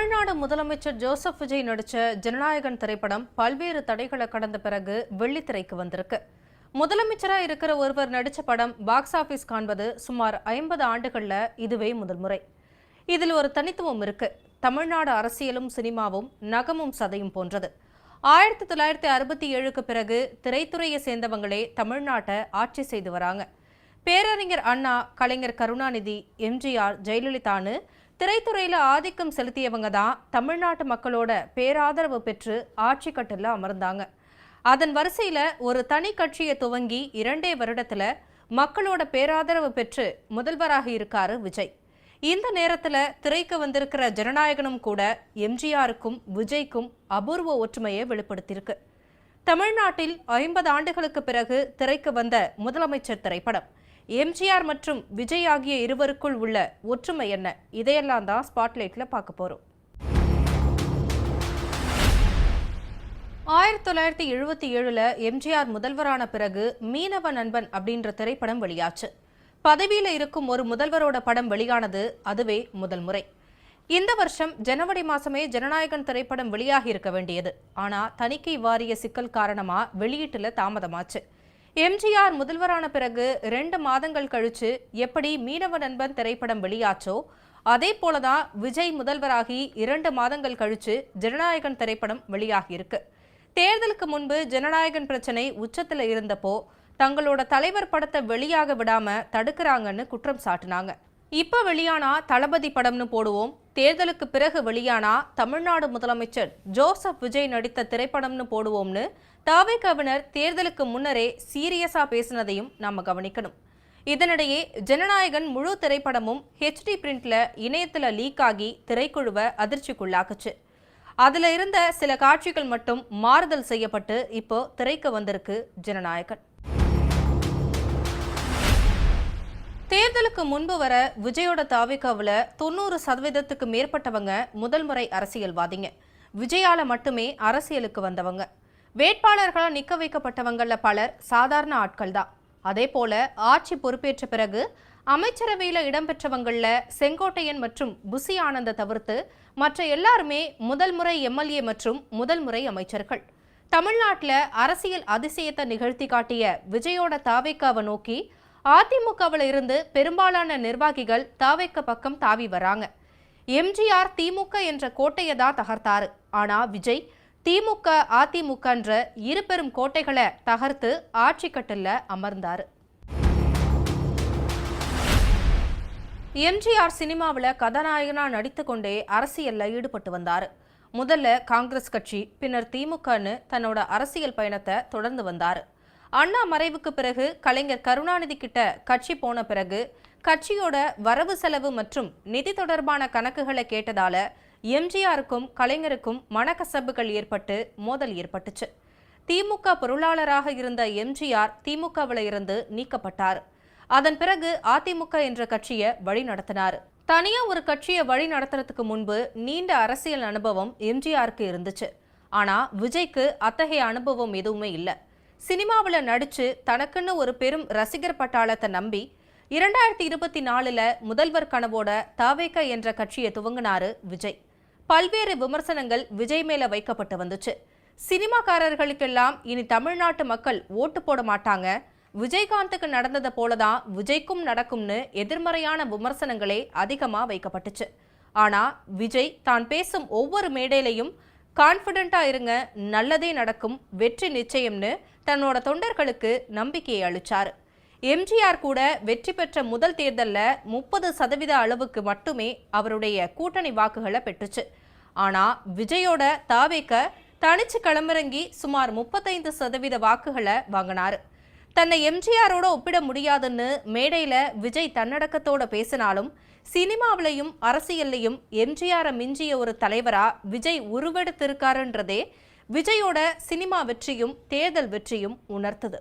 தமிழ்நாடு முதலமைச்சர் ஜோசப் விஜய் நடிச்ச ஜனநாயகன் திரைப்படம் பல்வேறு தடைகளை கடந்த பிறகு வெள்ளித்திரைக்கு வந்திருக்கு. முதலமைச்சரா இருக்கிற ஒருவர் நடிச்ச படம் பாக்ஸ் ஆபீஸ் காண்பது சுமார் 50 ஆண்டுகள்ல இதுவே முதல் முறை. இதில் ஒரு தனித்துவம் இருக்கு. தமிழ்நாடு அரசியலும் சினிமாவும் நகமும் சதையும் போன்றது. 1967க்கு பிறகு திரைத்துறையை சேர்ந்தவங்களே தமிழ்நாட்டை ஆட்சி செய்து வராங்க. பேரறிஞர் அண்ணா, கலைஞர் கருணாநிதி, எம்ஜிஆர், ஜெயலலிதான்னு திரைத்துறையில ஆதிக்கம் செலுத்தியவங்க தான் தமிழ்நாட்டு மக்களோட பேராதரவு பெற்று ஆட்சி கட்டில அமர்ந்தாங்க. அதன் வரிசையில ஒரு தனி கட்சியை துவங்கி 2 வருடத்துல மக்களோட பேராதரவு பெற்று முதல்வராக இருக்காரு விஜய். இந்த நேரத்துல திரைக்கு வந்திருக்கிற ஜனநாயகனும் கூட எம்ஜிஆருக்கும் விஜய்க்கும் அபூர்வ ஒற்றுமையை வெளிப்படுத்தியிருக்கு. தமிழ்நாட்டில் 50 ஆண்டுகளுக்கு பிறகு திரைக்கு வந்த முதலமைச்சர் திரைப்படம். எம்ஜிஆர் மற்றும் விஜய் ஆகிய இருவருக்குள் உள்ள ஒற்றுமை என்ன? இதையெல்லாம் தான் ஸ்பாட்லைட்ல பார்க்க போறோம். 1977ல் எம்ஜிஆர் முதல்வரான பிறகு மீனவ நண்பன் அப்படின்ற திரைப்படம் வெளியாச்சு. பதவியில இருக்கும் ஒரு முதல்வரோட படம் வெளியானது அதுவே முதல் முறை. இந்த வருஷம் ஜனவரி மாசமே ஜனநாயகன் திரைப்படம் வெளியாகி இருக்க வேண்டியது. ஆனா தணிக்கை வாரிய சிக்கல் காரணமா வெளியீட்டுல தாமதமாச்சு. எம்ஜிஆர் முதல்வரான பிறகு 2 மாதங்கள் கழிச்சு எப்படி மீனவ நண்பன் திரைப்படம் வெளியாச்சோ அதே போலதான் விஜய் முதல்வராகி 2 மாதங்கள் கழிச்சு ஜனநாயகன் திரைப்படம் வெளியாகி இருக்கு. தேர்தலுக்கு முன்பு ஜனநாயகன் பிரச்சனை உச்சத்துல இருந்தப்போ தங்களோட தலைவர் படத்தை வெளியாக விடாம தடுக்கிறாங்கன்னு குற்றம் சாட்டினாங்க. இப்ப வெளியானா தளபதி படம்னு போடுவோம், தேர்தலுக்கு பிறகு வெளியானா தமிழ்நாடு முதலமைச்சர் ஜோசப் விஜய் நடித்த திரைப்படம்னு போடுவோம்னு தவிகவினர் தேர்தலுக்கு முன்னரே சீரியஸா பேசினதையும் நாம கவனிக்கணும். இதனிடையே ஜனநாயகன் முழு திரைப்படமும் HD பிரிண்ட்ல இணையத்துல லீக் ஆகி திரைக்குழுவை அதிர்ச்சிக்குள்ளாக்குச்சு. அதுல இருந்த சில காட்சிகள் மட்டும் மாறுதல் செய்யப்பட்டு இப்போ திரைக்கு வந்திருக்கு ஜனநாயகன். தேர்தலுக்கு முன்பு வர விஜயோட தவிகவுல 90% மேற்பட்டவங்க முதல் முறை அரசியல்வாதிங்க. விஜயால மட்டுமே அரசியலுக்கு வந்தவங்க. வேட்பாளர்களாக நிக்க வைக்கப்பட்டவங்கள பலர் சாதாரண ஆட்கள் தான். அதே போல ஆட்சி பொறுப்பேற்ற பிறகு அமைச்சரவையில இடம்பெற்றவங்கள செங்கோட்டையன் மற்றும் புசி ஆனந்த தவிர்த்து மற்ற எல்லாருமே முதல் முறை MLA மற்றும் முதல் முறை அமைச்சர்கள். தமிழ்நாட்டில் அரசியல் அதிசயத்தை நிகழ்த்தி காட்டிய விஜயோட தவிகவை நோக்கி அதிமுகவில் இருந்து பெரும்பாலான நிர்வாகிகள் தவிக பக்கம் தாவி வராங்க. எம்ஜிஆர் திமுக என்ற கோட்டையை தான் தகர்த்தாரு. ஆனா விஜய் திமுக அதிமுக என்ற இரு பெரும் கோட்டைகளை தகர்த்து ஆட்சி கட்டில அமர்ந்தாரு. எம்ஜிஆர் சினிமாவில் கதாநாயகனா நடித்து கொண்டே அரசியல்ல ஈடுபட்டு வந்தாரு. முதல்ல காங்கிரஸ் கட்சி, பின்னர் திமுகன்னு தன்னோட அரசியல் பயணத்தை தொடர்ந்து வந்தாரு. அண்ணா மறைவுக்கு பிறகு கலைஞர் கருணாநிதி கிட்ட கட்சி போன பிறகு கட்சியோட வரவு செலவு மற்றும் நிதி தொடர்பான கணக்குகளை கேட்டதால எம்ஜிஆருக்கும் கலைஞருக்கும் மனக்கசப்புகள் ஏற்பட்டு மோதல் ஏற்பட்டுச்சு. திமுக பொருளாளராக இருந்த எம்ஜிஆர் திமுகவில் இருந்து நீக்கப்பட்டார். அதன் பிறகு அதிமுக என்ற கட்சியை வழி நடத்தினார். தனியா ஒரு கட்சியை வழி நடத்துறதுக்கு முன்பு நீண்ட அரசியல் அனுபவம் எம்ஜிஆருக்கு இருந்துச்சு. ஆனா விஜய்க்கு அத்தகைய அனுபவம் எதுவுமே இல்லை. சினிமாவில் நடிச்சு தனக்குன்னு ஒரு பெரும் ரசிகர் பட்டாளத்தை நம்பி 2024ல் முதல்வர் கனவோட தவிக என்ற கட்சியை துவங்கினாரு விஜய். பல்வேறு விமர்சனங்கள் விஜய் மேல வைக்கப்பட்டு வந்துச்சு. சினிமாக்காரர்களுக்கெல்லாம் இனி தமிழ்நாட்டு மக்கள் ஓட்டு போட மாட்டாங்க, விஜயகாந்துக்கு நடந்ததை போலதான் விஜய்க்கும் நடக்கும்னு எதிர்மறையான விமர்சனங்களே அதிகமா வைக்கப்பட்டுச்சு. ஆனா விஜய் தான் பேசும் ஒவ்வொரு மேடையிலையும் கான்ஃபிடென்ட்டா இருங்க, நல்லதே நடக்கும், வெற்றி நிச்சயம்னு தன்னோட தொண்டர்களுக்கு நம்பிக்கையை அளிச்சாரு. எம்ஜிஆர் கூட வெற்றி பெற்ற முதல் தேர்தலில் 30% அளவுக்கு மட்டுமே அவருடைய கூட்டணி வாக்குகளை பெற்றுச்சு. ஆனா விஜயோட தவிக தனிச்சு களமிறங்கி சுமார் 35% வாக்குகளை வாங்கினாரு. தன்னை எம்ஜிஆரோட ஒப்பிட முடியாதுன்னு மேடையில விஜய் தன்னடக்கத்தோட பேசினாலும் சினிமாவிலையும் அரசியல்லையும் எம்ஜிஆரை மிஞ்சிய ஒரு தலைவரா விஜய் உருவெடுத்திருக்காருன்றதே விஜயோட சினிமா வெற்றியும் தேர்தல் வெற்றியும் உணர்த்துது.